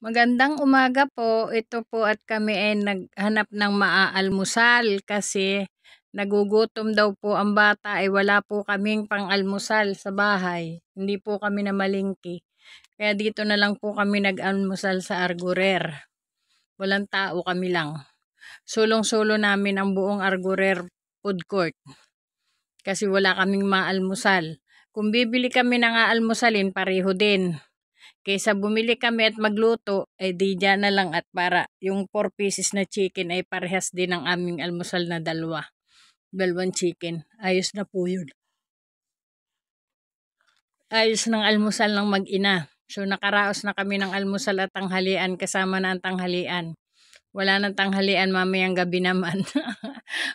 Magandang umaga po. Ito po at kami ay naghanap ng maaalmusal kasi nagugutom daw po ang bata ay wala po kaming pang-almusal sa bahay. Hindi po kami namalingki. Kaya dito na lang po kami nag-almusal sa Argurer. Walang tao, kami lang. Sulong-sulo namin ang buong Argurer food court kasi wala kaming maalmusal. Kung bibili kami ng aalmusalin, pareho din. Kaysa bumili kami at magluto, ay di dyan na lang at para yung 4 pieces na chicken ay parehas din ang aming almusal na dalawang chicken. Ayos na po yun. Ayos ng almusal ng mag-ina. So nakaraos na kami ng almusal at tanghalian kasama na ang tanghalian. Wala nang tanghalian mamayang gabi naman.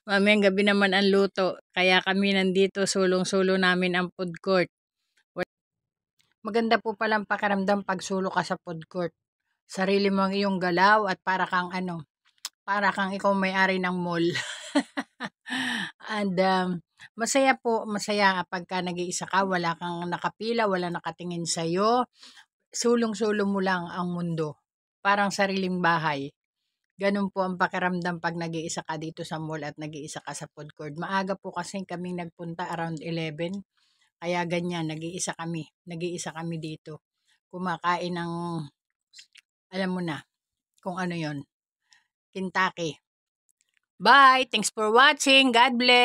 Mamayang gabi naman ang luto. Kaya kami nandito sulong-sulo namin ang food court. Maganda po palang pakiramdam pag sulo ka sa food court. Sarili mo ang iyong galaw at para kang ikaw may-ari ng mall. And masaya pagka nag-iisa ka, wala kang nakapila, wala nakatingin sa'yo. Sulong-sulo mo lang ang mundo. Parang sariling bahay. Ganun po ang pakiramdam pag nag-iisa ka dito sa mall at nag-iisa ka sa food court. Maaga po kasi kaming nagpunta around 11. Kaya ganyan, nag-iisa kami dito. Kumakain ng, alam mo na, kung ano yon, Kentucky. Bye! Thanks for watching. God bless!